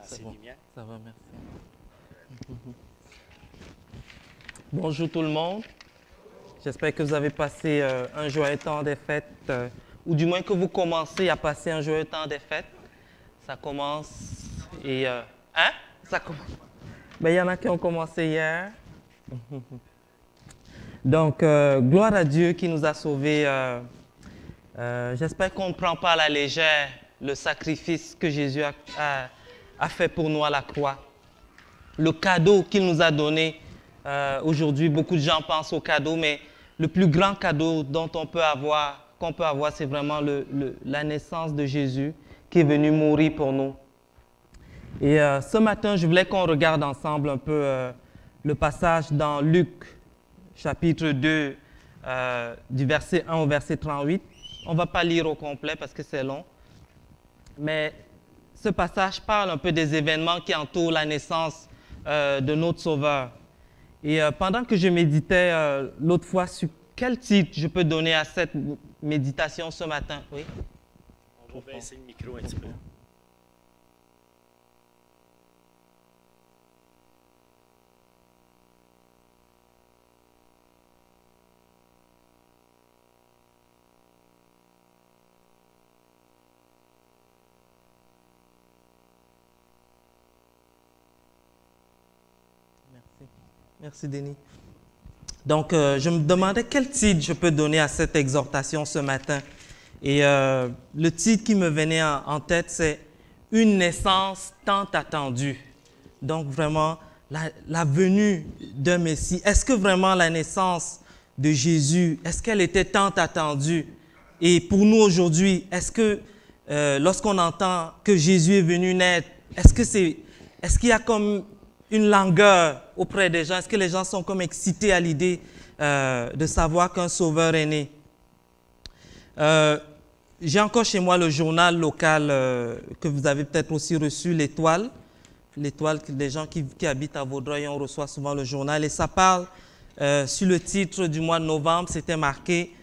C'est bon, ça va, merci. Bonjour tout le monde. J'espère que vous avez passé un joyeux temps des fêtes, ou du moins que vous commencez à passer un joyeux temps des fêtes. Ça commence et... hein? Ça commence. Mais il y en a qui ont commencé hier. Donc, gloire à Dieu qui nous a sauvés. J'espère qu'on ne prend pas à la légère le sacrifice que Jésus a fait pour nous à la croix. Le cadeau qu'il nous a donné. Aujourd'hui, beaucoup de gens pensent au cadeau, mais le plus grand cadeau qu'on peut avoir, c'est vraiment la naissance de Jésus qui est venu mourir pour nous. Et ce matin, je voulais qu'on regarde ensemble un peu le passage dans Luc, chapitre 2, du verset 1 au verset 38. On ne va pas lire au complet parce que c'est long. Mais ce passage parle un peu des événements qui entourent la naissance de notre Sauveur. Et pendant que je méditais l'autre fois sur quel titre je peux donner à cette méditation ce matin. Oui? On va baisser le micro un petit peu. Merci, Denis. Donc, je me demandais quel titre je peux donner à cette exhortation ce matin. Et le titre qui me venait en tête, c'est « Une naissance tant attendue ». Donc, vraiment, la venue d'un Messie. Est-ce que vraiment la naissance de Jésus, est-ce qu'elle était tant attendue? Et pour nous aujourd'hui, est-ce que lorsqu'on entend que Jésus est venu naître, est-ce qu'il y a comme une langueur auprès des gens? Est-ce que les gens sont comme excités à l'idée de savoir qu'un sauveur est né? J'ai encore chez moi le journal local que vous avez peut-être aussi reçu, l'Étoile. L'Étoile, les gens qui habitent à Vaudreuil, on reçoit souvent le journal. Et ça parle, sur le titre du mois de novembre, c'était marqué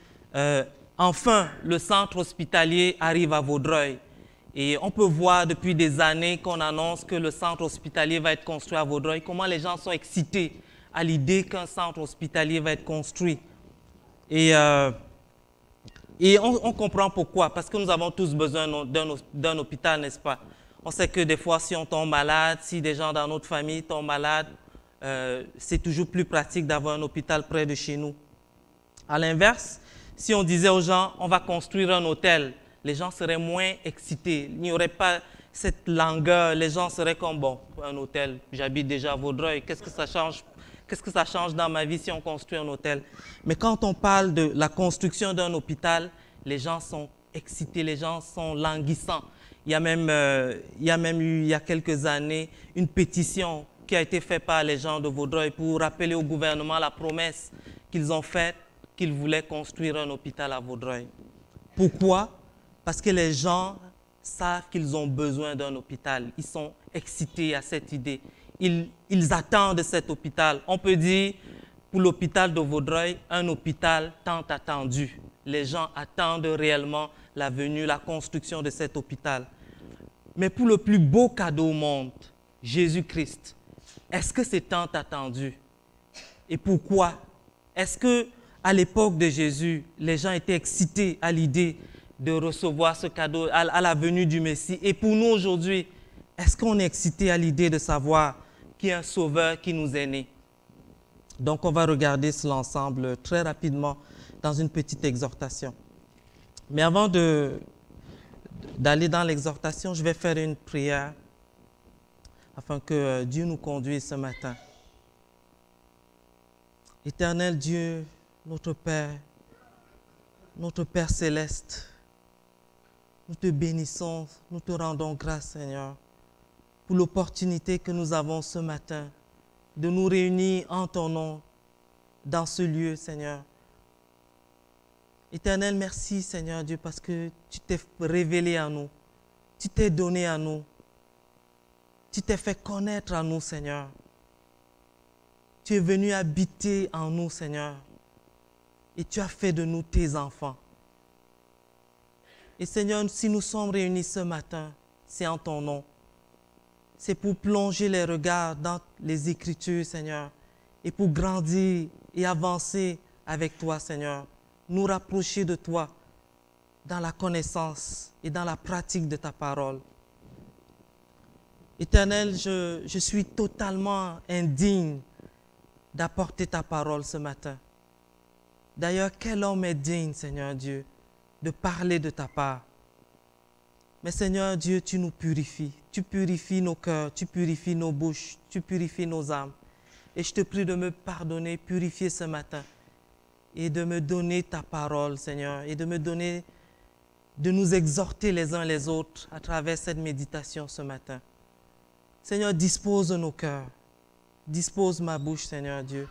« Enfin, le centre hospitalier arrive à Vaudreuil ». Et on peut voir depuis des années qu'on annonce que le centre hospitalier va être construit à Vaudreuil, comment les gens sont excités à l'idée qu'un centre hospitalier va être construit. Et on comprend pourquoi, parce que nous avons tous besoin d'un hôpital, n'est-ce pas? On sait que des fois, si on tombe malade, si des gens dans notre famille tombent malades, c'est toujours plus pratique d'avoir un hôpital près de chez nous. À l'inverse, si on disait aux gens, on va construire un hôtel, les gens seraient moins excités. Il n'y aurait pas cette langueur. Les gens seraient comme, bon, un hôtel, j'habite déjà à Vaudreuil, qu'est-ce que ça change? Qu'est-ce que ça change dans ma vie si on construit un hôtel? Mais quand on parle de la construction d'un hôpital, les gens sont excités, les gens sont languissants. Il y a même eu, il y a quelques années, une pétition qui a été faite par les gens de Vaudreuil pour rappeler au gouvernement la promesse qu'ils ont faite, qu'ils voulaient construire un hôpital à Vaudreuil. Pourquoi? Parce que les gens savent qu'ils ont besoin d'un hôpital. Ils sont excités à cette idée. Ils attendent cet hôpital. On peut dire, pour l'hôpital de Vaudreuil, un hôpital tant attendu. Les gens attendent réellement la venue, la construction de cet hôpital. Mais pour le plus beau cadeau au monde, Jésus-Christ, est-ce que c'est tant attendu? Et pourquoi? Est-ce qu'à l'époque de Jésus, les gens étaient excités à l'idée de recevoir ce cadeau à la venue du Messie? Et pour nous aujourd'hui, est-ce qu'on est excité à l'idée de savoir qu'il y a un sauveur qui nous est né? Donc, on va regarder cela ensemble très rapidement dans une petite exhortation. Mais avant d'aller dans l'exhortation, je vais faire une prière afin que Dieu nous conduise ce matin. Éternel Dieu, notre Père céleste, nous te bénissons, nous te rendons grâce, Seigneur, pour l'opportunité que nous avons ce matin de nous réunir en ton nom dans ce lieu, Seigneur. Éternel, merci, Seigneur Dieu, parce que tu t'es révélé à nous, tu t'es donné à nous, tu t'es fait connaître à nous, Seigneur. Tu es venu habiter en nous, Seigneur, et tu as fait de nous tes enfants. Et Seigneur, si nous sommes réunis ce matin, c'est en ton nom. c'est pour plonger les regards dans les Écritures, Seigneur, et pour grandir et avancer avec toi, Seigneur, nous rapprocher de toi dans la connaissance et dans la pratique de ta parole. Éternel, je suis totalement indigne d'apporter ta parole ce matin. D'ailleurs, quel homme est digne, Seigneur Dieu, de parler de ta part. Mais Seigneur Dieu, tu nous purifies. Tu purifies nos cœurs, tu purifies nos bouches, tu purifies nos âmes. Et je te prie de me pardonner, purifier ce matin et de me donner ta parole, Seigneur, et de nous exhorter les uns les autres à travers cette méditation ce matin. Seigneur, dispose nos cœurs, dispose ma bouche, Seigneur Dieu,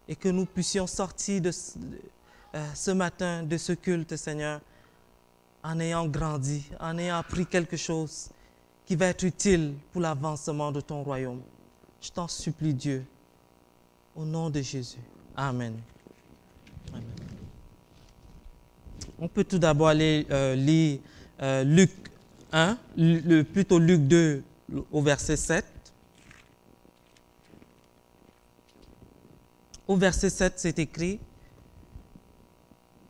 et que nous puissions sortir de ce matin de ce culte, Seigneur, en ayant grandi, en ayant appris quelque chose qui va être utile pour l'avancement de ton royaume. Je t'en supplie, Dieu, au nom de Jésus. Amen. Amen. On peut tout d'abord aller lire Luc 1, plutôt Luc 2 au verset 7. Au verset 7, c'est écrit,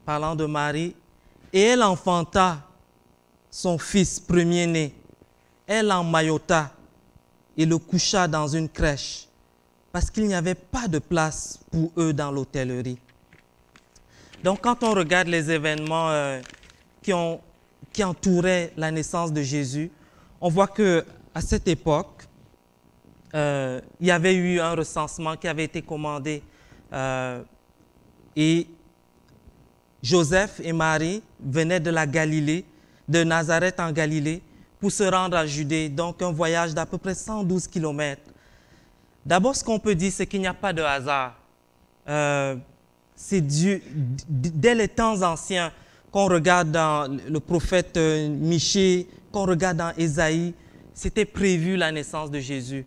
parlant de Marie, « Et elle enfanta son fils premier-né. Elle l'emmaillota et le coucha dans une crèche, parce qu'il n'y avait pas de place pour eux dans l'hôtellerie. » Donc, quand on regarde les événements qui entouraient la naissance de Jésus, on voit qu'à cette époque, il y avait eu un recensement qui avait été commandé et Joseph et Marie venaient de la Galilée, de Nazareth en Galilée, pour se rendre à Judée, donc un voyage d'à peu près 112 kilomètres. D'abord, ce qu'on peut dire, c'est qu'il n'y a pas de hasard. C'est Dieu, dès les temps anciens, qu'on regarde dans le prophète Michée, qu'on regarde dans Ésaïe, c'était prévu la naissance de Jésus.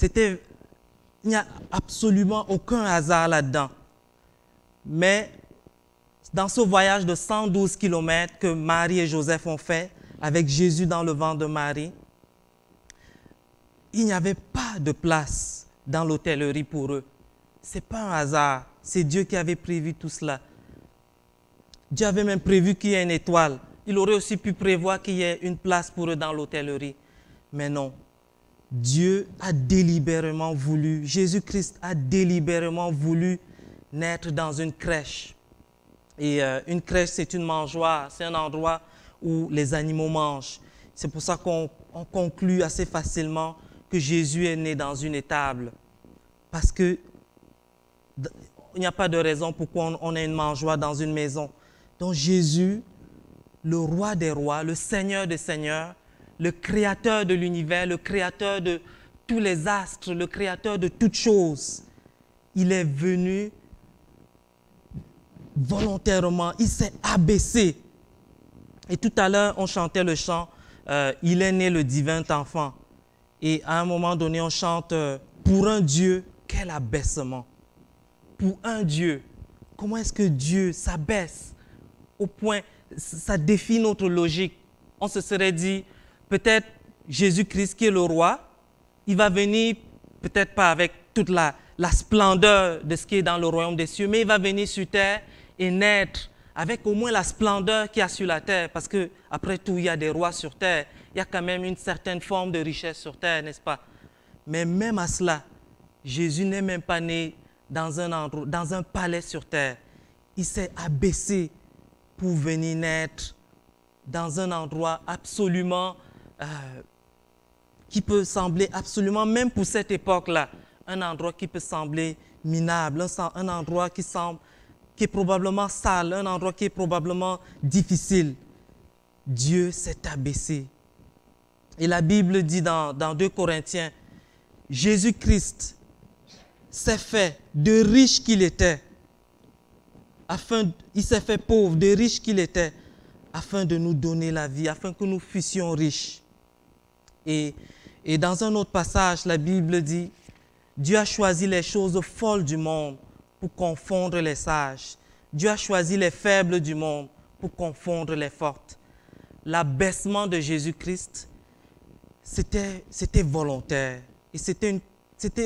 Il n'y a absolument aucun hasard là-dedans. Mais dans ce voyage de 112 kilomètres que Marie et Joseph ont fait, avec Jésus dans le ventre de Marie, il n'y avait pas de place dans l'hôtellerie pour eux. Ce n'est pas un hasard, c'est Dieu qui avait prévu tout cela. Dieu avait même prévu qu'il y ait une étoile. Il aurait aussi pu prévoir qu'il y ait une place pour eux dans l'hôtellerie. Mais non, Dieu a délibérément voulu, Jésus-Christ a délibérément voulu naître dans une crèche. Et une crèche, c'est une mangeoire, c'est un endroit où les animaux mangent. C'est pour ça qu'on conclut assez facilement que Jésus est né dans une étable. Parce qu'il n'y a pas de raison pourquoi on ait une mangeoire dans une maison. Donc Jésus, le roi des rois, le Seigneur des seigneurs, le créateur de l'univers, le créateur de tous les astres, le créateur de toutes choses, il est venu volontairement, il s'est abaissé. Et tout à l'heure, on chantait le chant « Il est né le divin enfant ». Et à un moment donné, on chante « Pour un Dieu, quel abaissement ». Pour un Dieu, comment est-ce que Dieu s'abaisse au point, ça défie notre logique. On se serait dit, peut-être Jésus-Christ qui est le roi, il va venir, peut-être pas avec toute la splendeur de ce qui est dans le royaume des cieux, mais il va venir sur terre et naître avec au moins la splendeur qu'il y a sur la terre, parce qu'après tout, il y a des rois sur terre, il y a quand même une certaine forme de richesse sur terre, n'est-ce pas? Mais même à cela, Jésus n'est même pas né dans un palais sur terre. Il s'est abaissé pour venir naître dans un endroit absolument, qui peut sembler absolument, même pour cette époque-là, un endroit qui peut sembler minable, un endroit qui est probablement sale, un endroit qui est probablement difficile. Dieu s'est abaissé. Et la Bible dit dans 2 Corinthiens, Jésus-Christ s'est fait de riche qu'il était, il s'est fait pauvre, de riche qu'il était, afin de nous donner la vie, afin que nous fussions riches. Et dans un autre passage, la Bible dit, Dieu a choisi les choses folles du monde pour confondre les sages. Dieu a choisi les faibles du monde pour confondre les fortes. L'abaissement de Jésus-Christ c'était volontaire. Et c'était,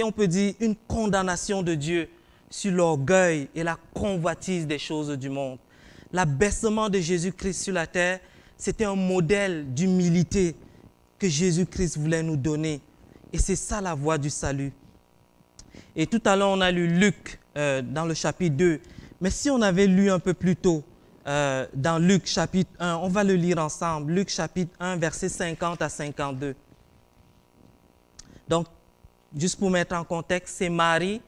on peut dire, une condamnation de Dieu sur l'orgueil et la convoitise des choses du monde. L'abaissement de Jésus-Christ sur la terre, c'était un modèle d'humilité que Jésus-Christ voulait nous donner. Et c'est ça la voie du salut. Et tout à l'heure, on a lu Luc dans le chapitre 2. Mais si on avait lu un peu plus tôt, dans Luc chapitre 1, on va le lire ensemble. Luc chapitre 1, versets 50 à 52. Donc, juste pour mettre en contexte, c'est Marie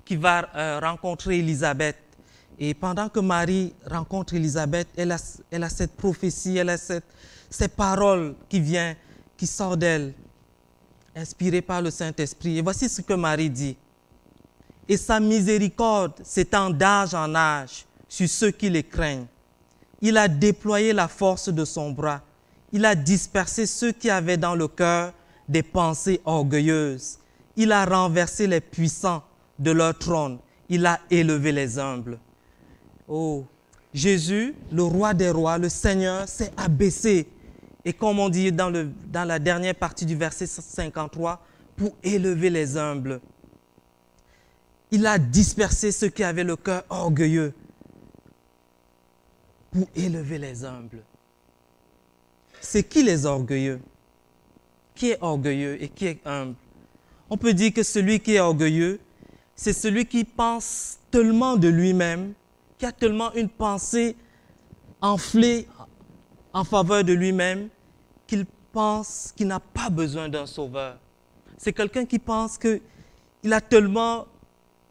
qui va rencontrer Élisabeth. Et pendant que Marie rencontre Élisabeth, elle a cette prophétie, elle a ces paroles qui sortent d'elle, inspirées par le Saint-Esprit. Et voici ce que Marie dit. « Et sa miséricorde s'étend d'âge en âge sur ceux qui les craignent. Il a déployé la force de son bras. Il a dispersé ceux qui avaient dans le cœur des pensées orgueilleuses. Il a renversé les puissants de leur trône. Il a élevé les humbles. » Oh, Jésus, le roi des rois, le Seigneur, s'est abaissé. Et comme on dit dans la dernière partie du verset 53, pour élever les humbles. Il a dispersé ceux qui avaient le cœur orgueilleux pour élever les humbles. C'est qui les orgueilleux? Qui est orgueilleux et qui est humble? On peut dire que celui qui est orgueilleux, c'est celui qui pense tellement de lui-même, qui a tellement une pensée enflée en faveur de lui-même, qu'il pense qu'il n'a pas besoin d'un sauveur. C'est quelqu'un qui pense qu'il a tellement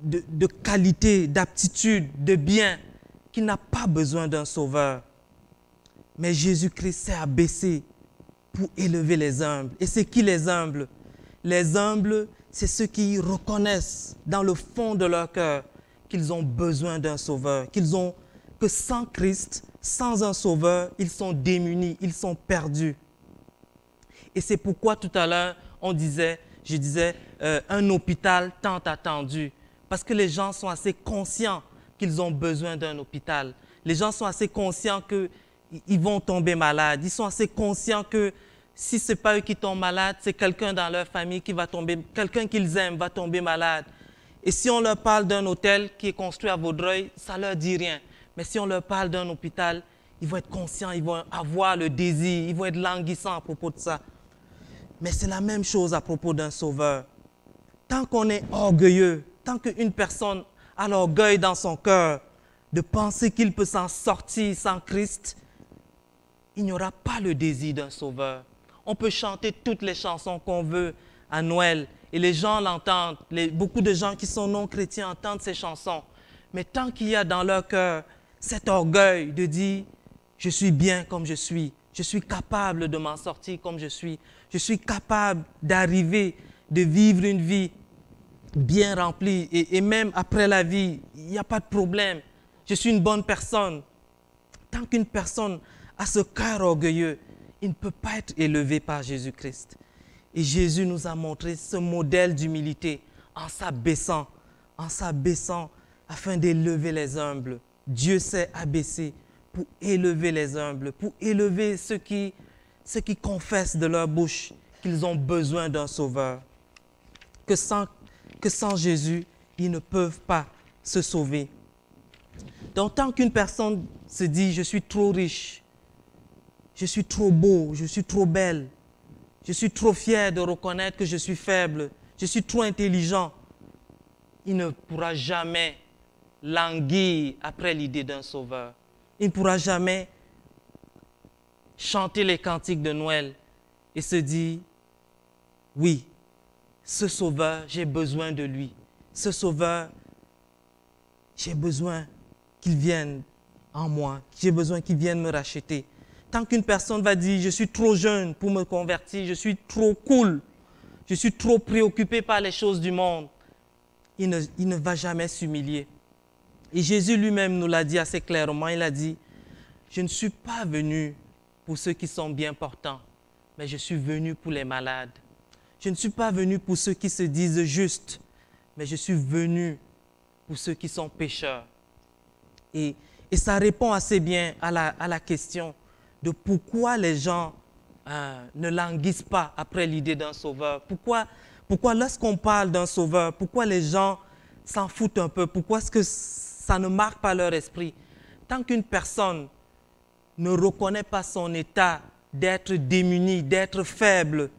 de qualité, d'aptitude, de bien, qu'il n'a pas besoin d'un sauveur. Mais Jésus-Christ s'est abaissé pour élever les humbles. Et c'est qui les humbles? Les humbles, c'est ceux qui reconnaissent dans le fond de leur cœur qu'ils ont besoin d'un sauveur, que sans Christ, sans un sauveur, ils sont démunis, ils sont perdus. Et c'est pourquoi tout à l'heure, je disais, un hôpital tant attendu. Parce que les gens sont assez conscients qu'ils ont besoin d'un hôpital. Les gens sont assez conscients qu'ils vont tomber malades. Ils sont assez conscients que si ce n'est pas eux qui tombent malades, c'est quelqu'un dans leur famille qui va tomber, quelqu'un qu'ils aiment va tomber malade. Et si on leur parle d'un hôtel qui est construit à Vaudreuil, ça ne leur dit rien. Mais si on leur parle d'un hôpital, ils vont être conscients, ils vont avoir le désir, ils vont être languissants à propos de ça. Mais c'est la même chose à propos d'un sauveur. Tant qu'on est orgueilleux, tant qu'une personne a l'orgueil dans son cœur de penser qu'il peut s'en sortir sans Christ, il n'y aura pas le désir d'un sauveur. On peut chanter toutes les chansons qu'on veut à Noël et les gens l'entendent. Beaucoup de gens qui sont non chrétiens entendent ces chansons. Mais tant qu'il y a dans leur cœur cet orgueil de dire « je suis bien comme je suis capable de m'en sortir comme je suis capable d'arriver, de vivre une vie bien remplie et même après la vie, il n'y a pas de problème. Je suis une bonne personne. » Tant qu'une personne a ce cœur orgueilleux, il ne peut pas être élevé par Jésus-Christ. Et Jésus nous a montré ce modèle d'humilité en s'abaissant afin d'élever les humbles. Dieu s'est abaissé pour élever les humbles, pour élever ceux qui confessent de leur bouche qu'ils ont besoin d'un sauveur. Que sans Jésus, ils ne peuvent pas se sauver. Donc, tant qu'une personne se dit « je suis trop riche, je suis trop beau, je suis trop belle, je suis trop fier de reconnaître que je suis faible, je suis trop intelligent », il ne pourra jamais languir après l'idée d'un sauveur. Il ne pourra jamais chanter les cantiques de Noël et se dire « oui, ce sauveur, j'ai besoin de lui. Ce sauveur, j'ai besoin qu'il vienne en moi. J'ai besoin qu'il vienne me racheter. » Tant qu'une personne va dire « je suis trop jeune pour me convertir, je suis trop cool, je suis trop préoccupé par les choses du monde », il ne va jamais s'humilier. Et Jésus lui-même nous l'a dit assez clairement. Il a dit « je ne suis pas venu pour ceux qui sont bien portants, mais je suis venu pour les malades. Je ne suis pas venu pour ceux qui se disent justes, mais je suis venu pour ceux qui sont pécheurs. » Et ça répond assez bien à la question de pourquoi les gens ne languissent pas après l'idée d'un sauveur? Pourquoi lorsqu'on parle d'un sauveur, pourquoi les gens s'en foutent un peu? Pourquoi est-ce que ça ne marque pas leur esprit? Tant qu'une personne ne reconnaît pas son état d'être démuni, d'être faible,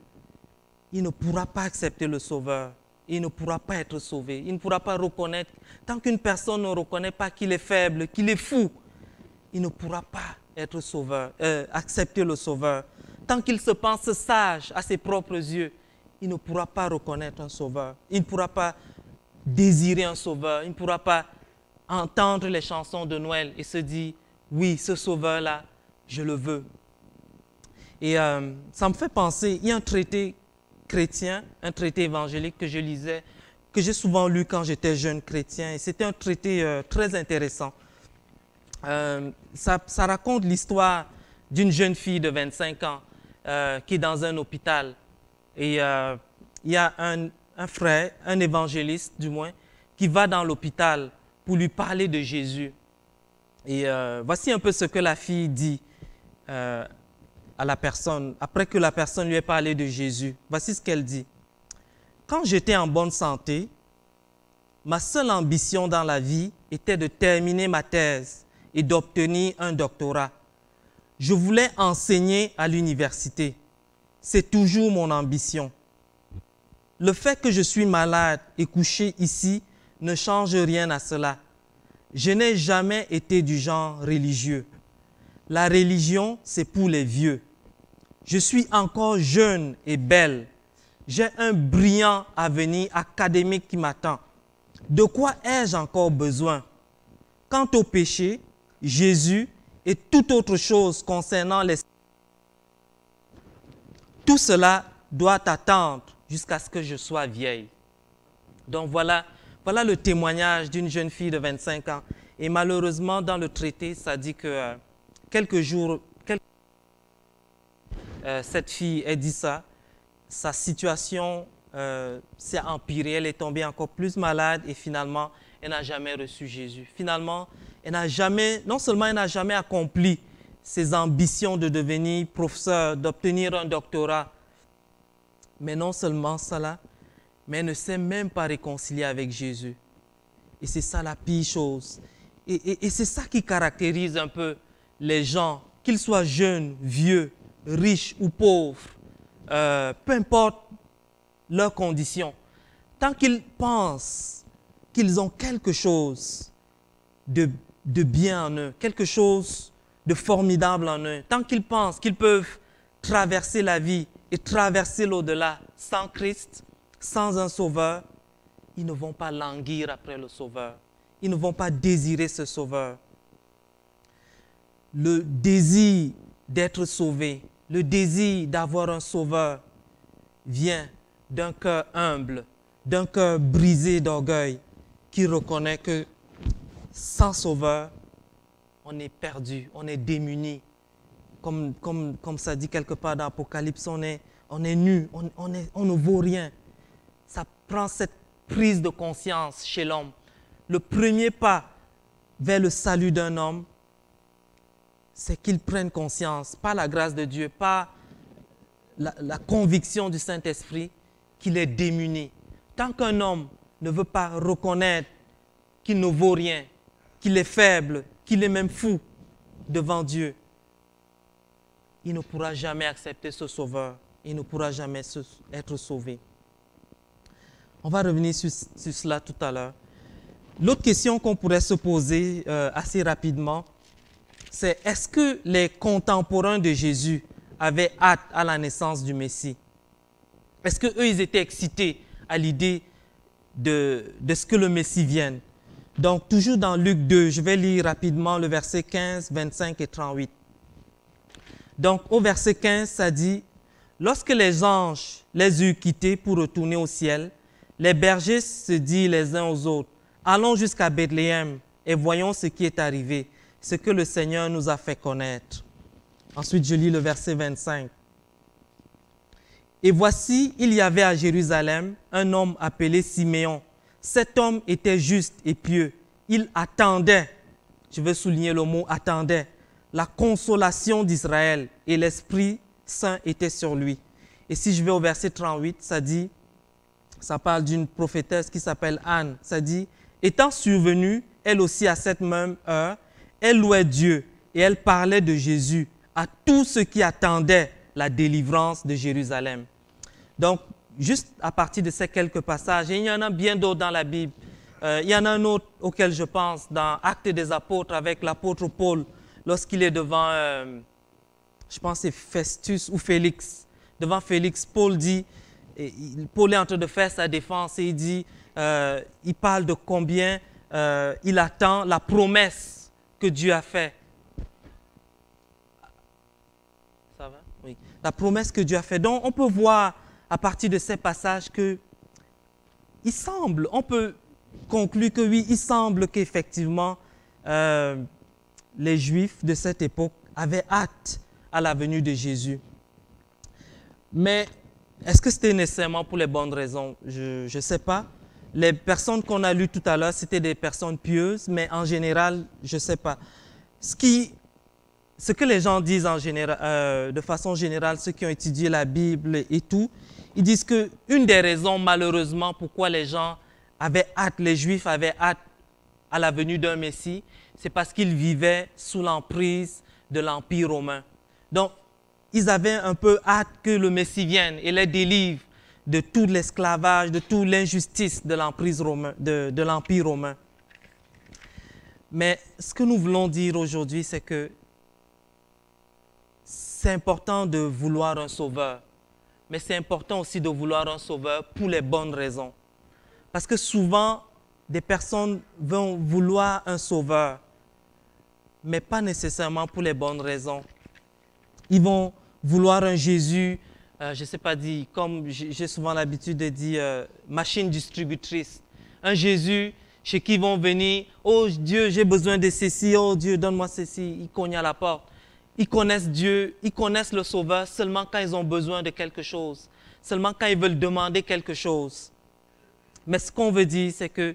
il ne pourra pas accepter le sauveur. Il ne pourra pas être sauvé. Il ne pourra pas reconnaître. Tant qu'une personne ne reconnaît pas qu'il est faible, qu'il est fou, il ne pourra pas être sauveur, accepter le sauveur. Tant qu'il se pense sage à ses propres yeux, il ne pourra pas reconnaître un sauveur. Il ne pourra pas désirer un sauveur. Il ne pourra pas entendre les chansons de Noël et se dire, oui, ce sauveur-là, je le veux. Et ça me fait penser, il y a un traité chrétien, un traité évangélique que je lisais, que j'ai souvent lu quand j'étais jeune chrétien, et c'était un traité très intéressant. Ça raconte l'histoire d'une jeune fille de 25 ans qui est dans un hôpital. Et il y a un frère, un évangéliste du moins, qui va dans l'hôpital pour lui parler de Jésus. Et voici un peu ce que la fille dit à la personne, après que la personne lui ait parlé de Jésus. Voici ce qu'elle dit. Quand j'étais en bonne santé, ma seule ambition dans la vie était de terminer ma thèse et d'obtenir un doctorat. Je voulais enseigner à l'université. C'est toujours mon ambition. Le fait que je suis malade et couché ici ne change rien à cela. Je n'ai jamais été du genre religieux. La religion, c'est pour les vieux. Je suis encore jeune et belle. J'ai un brillant avenir académique qui m'attend. De quoi ai-je encore besoin? Quant au péché, Jésus et toute autre chose concernant les... Tout cela doit attendre jusqu'à ce que je sois vieille. Donc voilà le témoignage d'une jeune fille de 25 ans. Et malheureusement, dans le traité, ça dit que quelques jours, cette fille a dit ça, sa situation s'est empirée, elle est tombée encore plus malade et finalement, elle n'a jamais reçu Jésus. Finalement, non seulement elle n'a jamais accompli ses ambitions de devenir professeur, d'obtenir un doctorat, mais non seulement cela, mais elle ne s'est même pas réconciliée avec Jésus. Et c'est ça la pire chose. Et c'est ça qui caractérise un peu les gens, qu'ils soient jeunes, vieux, riches ou pauvres, peu importe leurs conditions. Tant qu'ils pensent qu'ils ont quelque chose de bien en eux, quelque chose de formidable en eux, tant qu'ils pensent qu'ils peuvent traverser la vie et traverser l'au-delà sans Christ, sans un sauveur, ils ne vont pas languir après le sauveur. Ils ne vont pas désirer ce sauveur. Le désir d'être sauvé, le désir d'avoir un sauveur vient d'un cœur humble, d'un cœur brisé d'orgueil qui reconnaît que sans sauveur, on est perdu, on est démuni. Comme ça dit quelque part dans l'Apocalypse, on est nu, on ne vaut rien. Ça prend cette prise de conscience chez l'homme. Le premier pas vers le salut d'un homme, c'est qu'il prenne conscience, par la grâce de Dieu, par la conviction du Saint-Esprit, qu'il est démuni. Tant qu'un homme ne veut pas reconnaître qu'il ne vaut rien, qu'il est faible, qu'il est même fou devant Dieu, il ne pourra jamais accepter ce sauveur. Il ne pourra jamais être sauvé. On va revenir sur cela tout à l'heure. L'autre question qu'on pourrait se poser assez rapidement, c'est est-ce que les contemporains de Jésus avaient hâte à la naissance du Messie? Est-ce qu'eux, ils étaient excités à l'idée de ce que le Messie vienne? Donc, toujours dans Luc 2, je vais lire rapidement le verset 15, 25 et 38. Donc, au verset 15, ça dit « Lorsque les anges les eurent quittés pour retourner au ciel, les bergers se dirent les uns aux autres, « Allons jusqu'à Bethléem et voyons ce qui est arrivé, ce que le Seigneur nous a fait connaître. » Ensuite, je lis le verset 25. « Et voici, il y avait à Jérusalem un homme appelé Siméon. Cet homme était juste et pieux. Il attendait, je veux souligner le mot attendait, la consolation d'Israël et l'Esprit saint était sur lui. Et si je vais au verset 38, ça parle d'une prophétesse qui s'appelle Anne. Ça dit, étant survenue, elle aussi à cette même heure, elle louait Dieu et elle parlait de Jésus à tous ceux qui attendaient la délivrance de Jérusalem. Donc, juste à partir de ces quelques passages, et il y en a bien d'autres dans la Bible. Il y en a un autre auquel je pense dans Actes des Apôtres avec l'apôtre Paul, lorsqu'il est devant, je pense que c'est Festus ou Félix. Devant Félix, Paul est en train de faire sa défense et il dit, il parle de combien il attend la promesse que Dieu a faite. Ça va? Oui. La promesse que Dieu a faite. Donc, on peut voir à partir de ces passages que il semble, on peut conclure que oui, il semble qu'effectivement, les Juifs de cette époque avaient hâte à la venue de Jésus. Mais est-ce que c'était nécessairement pour les bonnes raisons? Je ne sais pas. Les personnes qu'on a lues tout à l'heure, c'était des personnes pieuses, mais en général, je ne sais pas. Ce que les gens disent en général, de façon générale, ceux qui ont étudié la Bible et tout, ils disent qu'une des raisons, malheureusement, pourquoi les gens avaient hâte, les Juifs avaient hâte à la venue d'un Messie, c'est parce qu'ils vivaient sous l'emprise de l'Empire romain. Donc, ils avaient un peu hâte que le Messie vienne et les délivre de tout l'esclavage, de toute l'injustice de l'emprise romain, de l'Empire romain. Mais ce que nous voulons dire aujourd'hui, c'est que c'est important de vouloir un sauveur, mais c'est important aussi de vouloir un sauveur pour les bonnes raisons. Parce que souvent, des personnes vont vouloir un sauveur, mais pas nécessairement pour les bonnes raisons. Ils vont vouloir un Jésus, je ne sais pas dire, comme j'ai souvent l'habitude de dire, machine distributrice. Un Jésus chez qui ils vont venir, oh Dieu, j'ai besoin de ceci, oh Dieu, donne-moi ceci. Ils cognent à la porte. Ils connaissent Dieu, ils connaissent le Sauveur seulement quand ils ont besoin de quelque chose, seulement quand ils veulent demander quelque chose. Mais ce qu'on veut dire, c'est que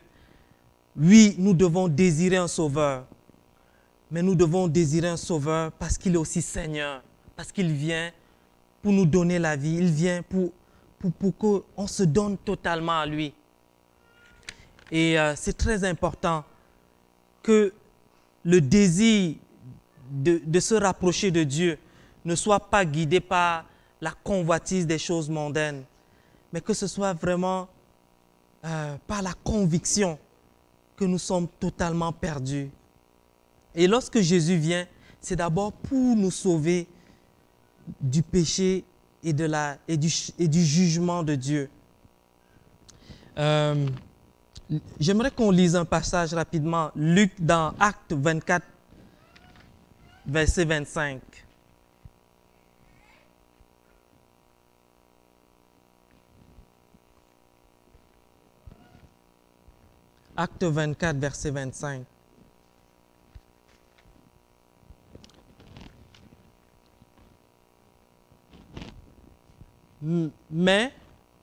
oui, nous devons désirer un Sauveur, mais nous devons désirer un Sauveur parce qu'il est aussi Seigneur, parce qu'il vient pour nous donner la vie, il vient pour qu'on se donne totalement à lui. Et c'est très important que le désir de se rapprocher de Dieu ne soit pas guidé par la convoitise des choses mondaines, mais que ce soit vraiment par la conviction que nous sommes totalement perdus. Et lorsque Jésus vient, c'est d'abord pour nous sauver du péché et du jugement de Dieu. J'aimerais qu'on lise un passage rapidement, Luc dans Actes 24, verset 25. Acte 24, verset 25. Mais,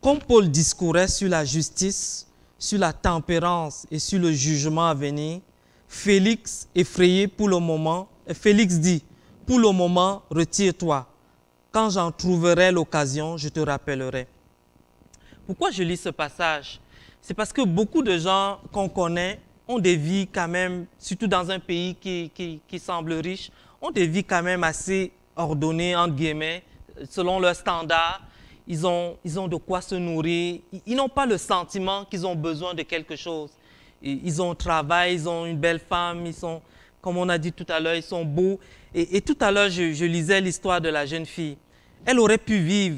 comme Paul discourait sur la justice, sur la tempérance et sur le jugement à venir, Félix, effrayé pour le moment, Félix dit, « Pour le moment, retire-toi. Quand j'en trouverai l'occasion, je te rappellerai. » Pourquoi je lis ce passage? C'est parce que beaucoup de gens qu'on connaît ont des vies quand même, surtout dans un pays qui semble riche, ont des vies quand même assez ordonnées, entre guillemets, selon leurs standards. Ils ont de quoi se nourrir. Ils n'ont pas le sentiment qu'ils ont besoin de quelque chose. Ils ont un travail, ils ont une belle femme, ils sont, comme on a dit tout à l'heure, ils sont beaux. Et tout à l'heure, je lisais l'histoire de la jeune fille. Elle aurait pu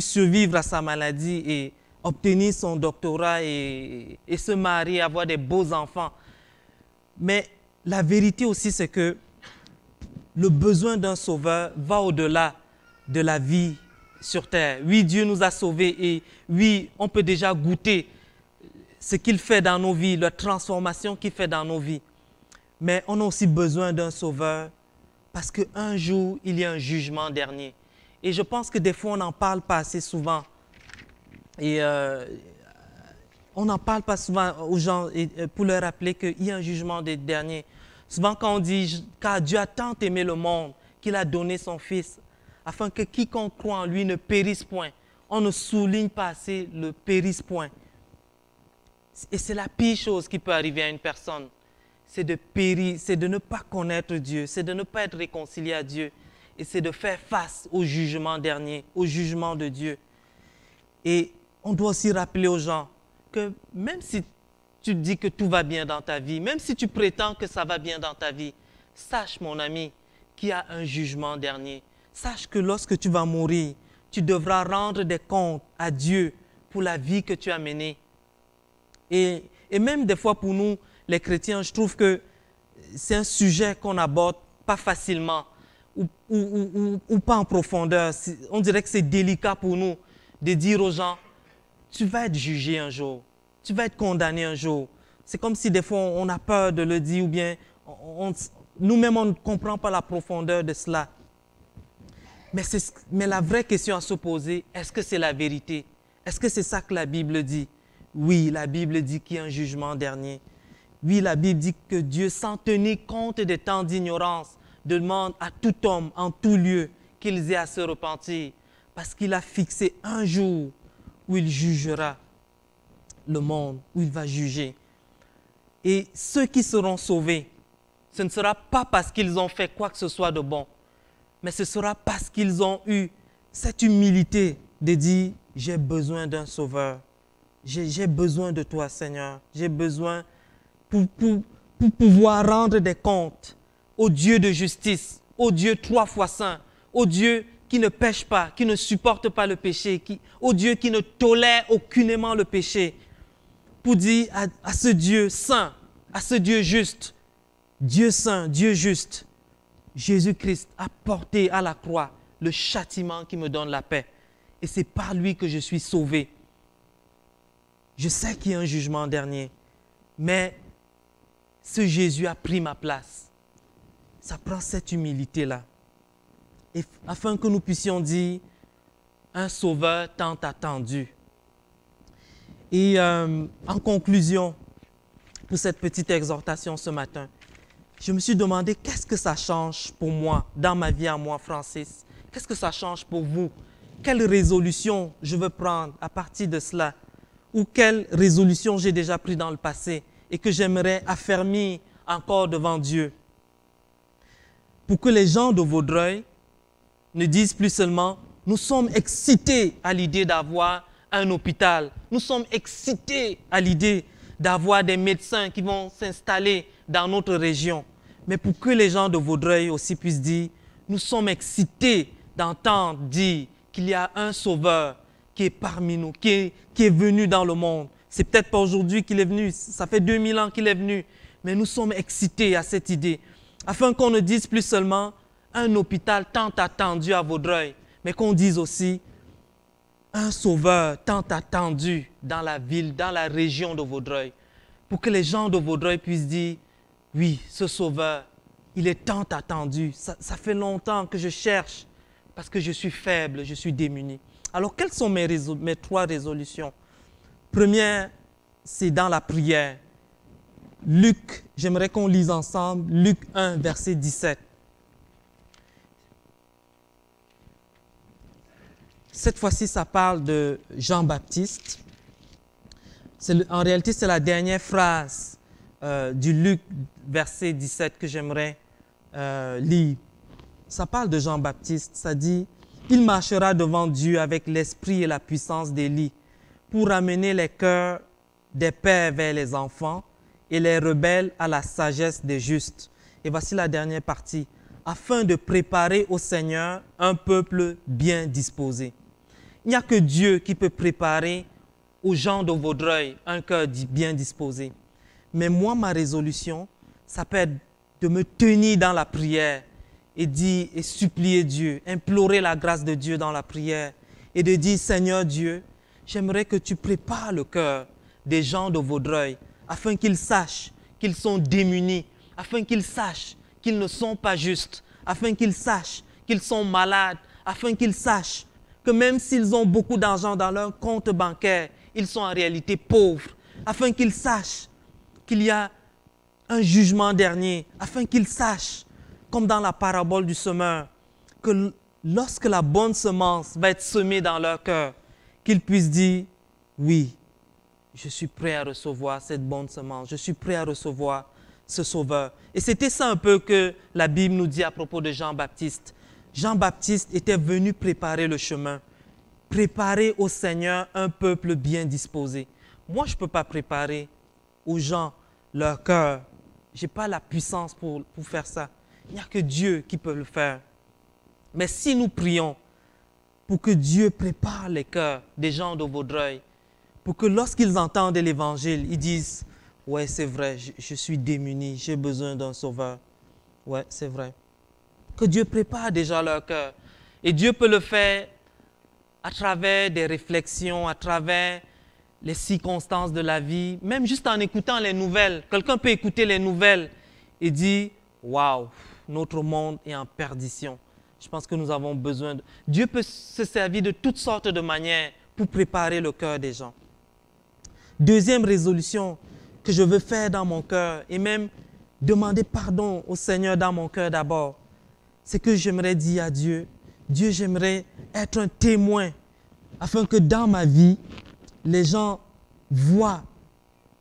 survivre à sa maladie et obtenir son doctorat et se marier, avoir des beaux enfants. Mais la vérité aussi, c'est que le besoin d'un sauveur va au-delà de la vie sur terre. Oui, Dieu nous a sauvés et oui, on peut déjà goûter ce qu'il fait dans nos vies, la transformation qu'il fait dans nos vies. Mais on a aussi besoin d'un sauveur parce qu'un jour, il y a un jugement dernier. Et je pense que des fois, on n'en parle pas assez souvent. Et on n'en parle pas souvent aux gens pour leur rappeler qu'il y a un jugement dernier. Souvent, quand on dit « Car Dieu a tant aimé le monde qu'il a donné son Fils », afin que quiconque croit en lui ne périsse point. On ne souligne pas assez le périsse point. Et c'est la pire chose qui peut arriver à une personne. C'est de périr, c'est de ne pas connaître Dieu, c'est de ne pas être réconcilié à Dieu. Et c'est de faire face au jugement dernier, au jugement de Dieu. Et on doit aussi rappeler aux gens que même si tu dis que tout va bien dans ta vie, même si tu prétends que ça va bien dans ta vie, sache, mon ami, qu'il y a un jugement dernier. Sache que lorsque tu vas mourir, tu devras rendre des comptes à Dieu pour la vie que tu as menée. Et même des fois pour nous, les chrétiens, je trouve que c'est un sujet qu'on n'aborde pas facilement ou pas en profondeur. On dirait que c'est délicat pour nous de dire aux gens, tu vas être jugé un jour, tu vas être condamné un jour. C'est comme si des fois on a peur de le dire ou bien nous-mêmes on ne comprend pas la profondeur de cela. Mais la vraie question à se poser, est-ce que c'est la vérité? Est-ce que c'est ça que la Bible dit? Oui, la Bible dit qu'il y a un jugement dernier. Oui, la Bible dit que Dieu, sans tenir compte des temps d'ignorance, demande à tout homme, en tout lieu, qu'ils aient à se repentir, parce qu'il a fixé un jour où il jugera le monde, où il va juger. Et ceux qui seront sauvés, ce ne sera pas parce qu'ils ont fait quoi que ce soit de bon, mais ce sera parce qu'ils ont eu cette humilité de dire « j'ai besoin d'un sauveur, j'ai besoin de toi Seigneur, j'ai besoin pour pouvoir rendre des comptes au Dieu de justice, au Dieu 3 fois saint, au Dieu qui ne pêche pas, qui ne supporte pas le péché, au Dieu qui ne tolère aucunement le péché, pour dire à ce Dieu saint, à ce Dieu juste, Dieu saint, Dieu juste, Jésus-Christ a porté à la croix le châtiment qui me donne la paix. Et c'est par lui que je suis sauvé. Je sais qu'il y a un jugement dernier, mais ce Jésus a pris ma place. Ça prend cette humilité-là. Et afin que nous puissions dire un sauveur tant attendu. Et en conclusion, pour cette petite exhortation ce matin, je me suis demandé qu'est-ce que ça change pour moi, dans ma vie à moi, Francis? Qu'est-ce que ça change pour vous? Quelle résolution je veux prendre à partir de cela? Ou quelle résolution j'ai déjà prise dans le passé et que j'aimerais affermir encore devant Dieu? Pour que les gens de Vaudreuil ne disent plus seulement « nous sommes excités à l'idée d'avoir un hôpital, nous sommes excités à l'idée d'avoir des médecins qui vont s'installer dans notre région », mais pour que les gens de Vaudreuil aussi puissent dire « nous sommes excités d'entendre dire qu'il y a un sauveur qui est parmi nous, qui est venu dans le monde. C'est peut-être pas aujourd'hui qu'il est venu, ça fait 2000 ans qu'il est venu, mais nous sommes excités à cette idée, afin qu'on ne dise plus seulement un hôpital tant attendu à Vaudreuil, mais qu'on dise aussi un sauveur tant attendu dans la ville, dans la région de Vaudreuil, pour que les gens de Vaudreuil puissent dire « oui, ce sauveur, il est tant attendu, ça fait longtemps que je cherche, parce que je suis faible, je suis démuni. » Alors, quelles sont mes 3 résolutions? Première, c'est dans la prière. Luc, j'aimerais qu'on lise ensemble Luc 1, verset 17. Cette fois-ci, ça parle de Jean-Baptiste. En réalité, c'est la dernière phrase du Luc, verset 17, que j'aimerais lire. Ça parle de Jean-Baptiste, ça dit « Il marchera devant Dieu avec l'esprit et la puissance d'Élie pour amener les cœurs des pères vers les enfants et les rebelles à la sagesse des justes. » Et voici la dernière partie. « Afin de préparer au Seigneur un peuple bien disposé. » Il n'y a que Dieu qui peut préparer aux gens de Vaudreuil un cœur bien disposé. Mais moi, ma résolution, ça peut être de me tenir dans la prière et dire et supplier Dieu, implorer la grâce de Dieu dans la prière et de dire, Seigneur Dieu, j'aimerais que tu prépares le cœur des gens de Vaudreuil afin qu'ils sachent qu'ils sont démunis, afin qu'ils sachent qu'ils ne sont pas justes, afin qu'ils sachent qu'ils sont malades, afin qu'ils sachent que même s'ils ont beaucoup d'argent dans leur compte bancaire, ils sont en réalité pauvres, afin qu'ils sachent qu'il y a un jugement dernier, afin qu'ils sachent, comme dans la parabole du semeur, que lorsque la bonne semence va être semée dans leur cœur, qu'ils puissent dire, oui, je suis prêt à recevoir cette bonne semence, je suis prêt à recevoir ce Sauveur. Et c'était ça un peu que la Bible nous dit à propos de Jean-Baptiste. Jean-Baptiste était venu préparer le chemin, préparer au Seigneur un peuple bien disposé. Moi, je ne peux pas préparer aux gens leur cœur. Je n'ai pas la puissance pour faire ça. Il n'y a que Dieu qui peut le faire. Mais si nous prions pour que Dieu prépare les cœurs des gens de Vaudreuil, pour que lorsqu'ils entendent l'Évangile, ils disent « Ouais, c'est vrai, je suis démuni, j'ai besoin d'un sauveur. » Ouais, c'est vrai. Que Dieu prépare déjà leur cœur. Et Dieu peut le faire à travers des réflexions, à travers les circonstances de la vie, même juste en écoutant les nouvelles. Quelqu'un peut écouter les nouvelles et dire « Waouh, notre monde est en perdition. » Je pense que nous avons besoin de... Dieu peut se servir de toutes sortes de manières pour préparer le cœur des gens. Deuxième résolution que je veux faire dans mon cœur et même demander pardon au Seigneur dans mon cœur d'abord, c'est que j'aimerais dire à Dieu, Dieu, j'aimerais être un témoin afin que dans ma vie, les gens voient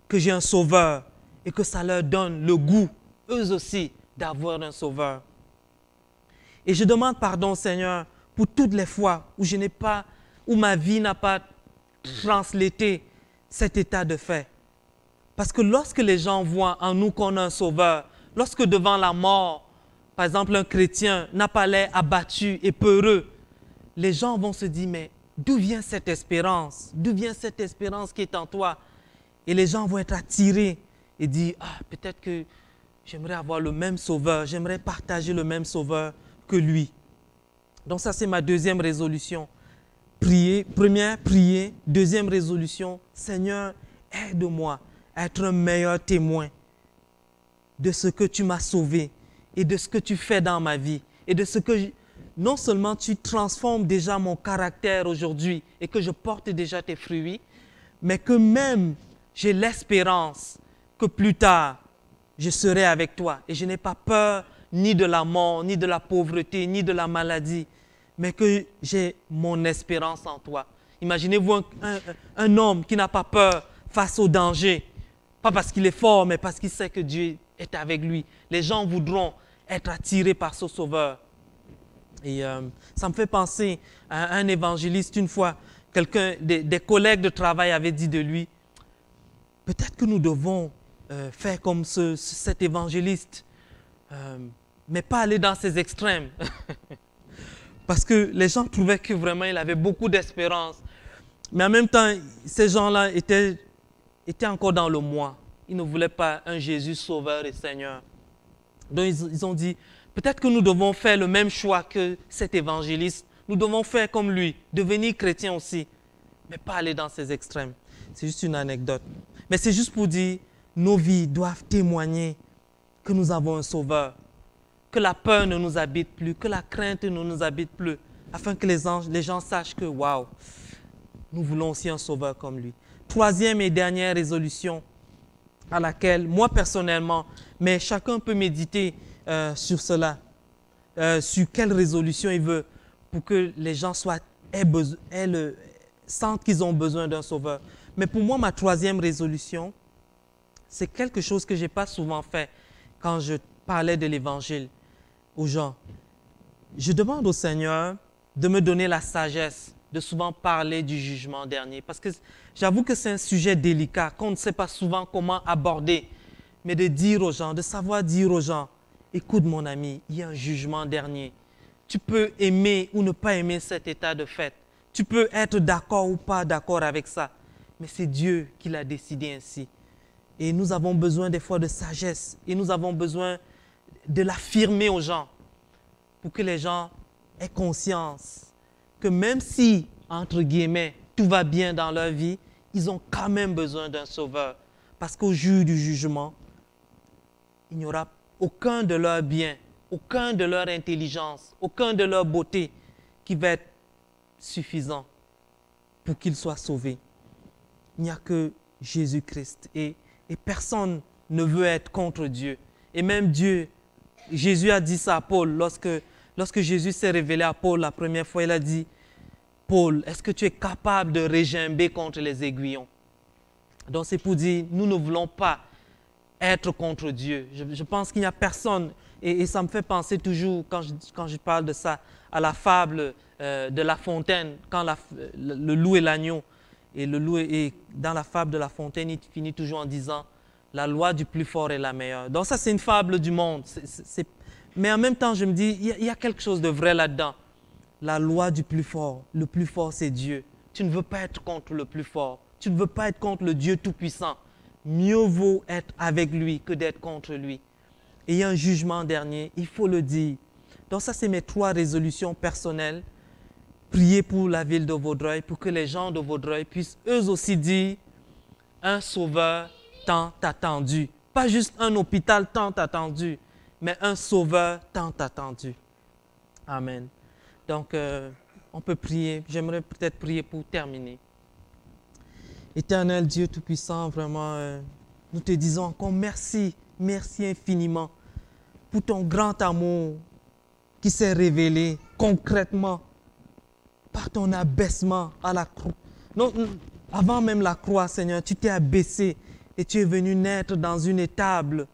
que j'ai un sauveur et que ça leur donne le goût, eux aussi, d'avoir un sauveur. Et je demande pardon au Seigneur pour toutes les fois où je n'ai pas, où ma vie n'a pas translété cet état de fait. Parce que lorsque les gens voient en nous qu'on a un sauveur, lorsque devant la mort, par exemple un chrétien n'a pas l'air abattu et peureux, les gens vont se dire, mais d'où vient cette espérance? D'où vient cette espérance qui est en toi? Et les gens vont être attirés et dire, ah, peut-être que j'aimerais avoir le même sauveur, j'aimerais partager le même sauveur que lui. Donc ça, c'est ma deuxième résolution. Prier, première, prier. Deuxième résolution, Seigneur, aide-moi à être un meilleur témoin de ce que tu m'as sauvé et de ce que tu fais dans ma vie et de ce que non seulement tu transformes déjà mon caractère aujourd'hui et que je porte déjà tes fruits, mais que même j'ai l'espérance que plus tard, je serai avec toi et je n'ai pas peur ni de la mort, ni de la pauvreté, ni de la maladie, mais que j'ai mon espérance en toi. Imaginez-vous un homme qui n'a pas peur face au danger, pas parce qu'il est fort, mais parce qu'il sait que Dieu est avec lui. Les gens voudront être attirés par ce sauveur. Et ça me fait penser à un évangéliste une fois, des collègues de travail avaient dit de lui, peut-être que nous devons faire comme cet évangéliste, mais pas aller dans ces extrêmes. Parce que les gens trouvaient que vraiment il avait beaucoup d'espérance. Mais en même temps, ces gens-là étaient encore dans le moi. Ils ne voulaient pas un Jésus sauveur et Seigneur. Donc ils ont dit, peut-être que nous devons faire le même choix que cet évangéliste. Nous devons faire comme lui, devenir chrétien aussi, mais pas aller dans ces extrêmes. C'est juste une anecdote. Mais c'est juste pour dire, nos vies doivent témoigner que nous avons un sauveur, que la peur ne nous habite plus, que la crainte ne nous habite plus, afin que les gens sachent que, waouh, nous voulons aussi un sauveur comme lui. Troisième et dernière résolution à laquelle, moi personnellement, mais chacun peut méditer sur cela, sur quelle résolution il veut pour que les gens sentent qu'ils ont besoin d'un sauveur. Mais pour moi, ma troisième résolution, c'est quelque chose que je n'ai pas souvent fait quand je parlais de l'Évangile aux gens. Je demande au Seigneur de me donner la sagesse de souvent parler du jugement dernier. Parce que j'avoue que c'est un sujet délicat qu'on ne sait pas souvent comment aborder. Mais de dire aux gens, de savoir dire aux gens, écoute mon ami, il y a un jugement dernier. Tu peux aimer ou ne pas aimer cet état de fait. Tu peux être d'accord ou pas d'accord avec ça. Mais c'est Dieu qui l'a décidé ainsi. Et nous avons besoin des fois de sagesse. Et nous avons besoin de l'affirmer aux gens pour que les gens aient conscience que même si, entre guillemets, tout va bien dans leur vie, ils ont quand même besoin d'un sauveur. Parce qu'au jour du jugement, il n'y aura aucun de leurs biens, aucun de leur intelligence, aucun de leur beauté qui va être suffisant pour qu'ils soient sauvés. Il n'y a que Jésus-Christ et personne ne veut être contre Dieu. Et même Dieu, Jésus a dit ça à Paul lorsque Lorsque Jésus s'est révélé à Paul la première fois, il a dit, « Paul, est-ce que tu es capable de régimber contre les aiguillons ?» Donc c'est pour dire, nous ne voulons pas être contre Dieu. Je pense qu'il n'y a personne, et ça me fait penser toujours, quand je parle de ça, à la fable de La Fontaine, quand le loup et l'agneau. Et le loup dans la fable de La Fontaine, il finit toujours en disant « La loi du plus fort est la meilleure ». Donc ça, c'est une fable du monde. Mais en même temps, je me dis, il y a quelque chose de vrai là-dedans. La loi du plus fort, le plus fort, c'est Dieu. Tu ne veux pas être contre le plus fort. Tu ne veux pas être contre le Dieu Tout-Puissant. Mieux vaut être avec lui que d'être contre lui. Et il y a un jugement dernier, il faut le dire. Donc ça, c'est mes 3 résolutions personnelles. Priez pour la ville de Vaudreuil, pour que les gens de Vaudreuil puissent eux aussi dire un sauveur tant attendu. Pas juste un hôpital tant attendu, mais un sauveur tant attendu. Amen. Donc, on peut prier. J'aimerais peut-être prier pour terminer. Éternel Dieu Tout-Puissant, vraiment, nous te disons encore merci, merci infiniment pour ton grand amour qui s'est révélé concrètement par ton abaissement à la croix. Non, avant même la croix, Seigneur, tu t'es abaissé et tu es venu naître dans une étable.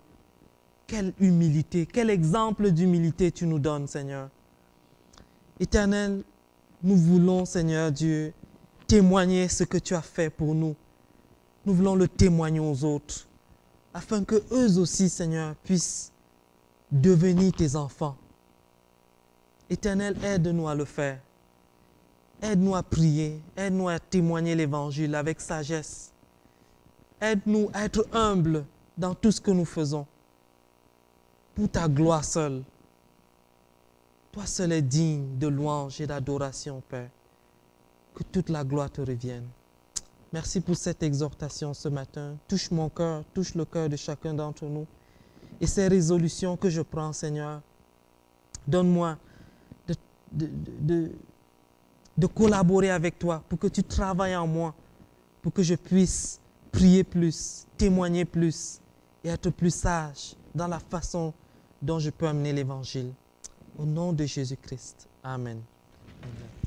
Quelle humilité, quel exemple d'humilité tu nous donnes, Seigneur. Éternel, nous voulons, Seigneur Dieu, témoigner ce que tu as fait pour nous. Nous voulons le témoigner aux autres, afin que eux aussi, Seigneur, puissent devenir tes enfants. Éternel, aide-nous à le faire. Aide-nous à prier, aide-nous à témoigner l'Évangile avec sagesse. Aide-nous à être humbles dans tout ce que nous faisons, pour ta gloire seule. Toi seul es digne de louange et d'adoration, Père. Que toute la gloire te revienne. Merci pour cette exhortation ce matin. Touche mon cœur, touche le cœur de chacun d'entre nous. Et ces résolutions que je prends, Seigneur, donne-moi de collaborer avec toi pour que tu travailles en moi, pour que je puisse prier plus, témoigner plus et être plus sage dans la façon dont je peux amener l'Évangile. Au nom de Jésus-Christ. Amen. Amen.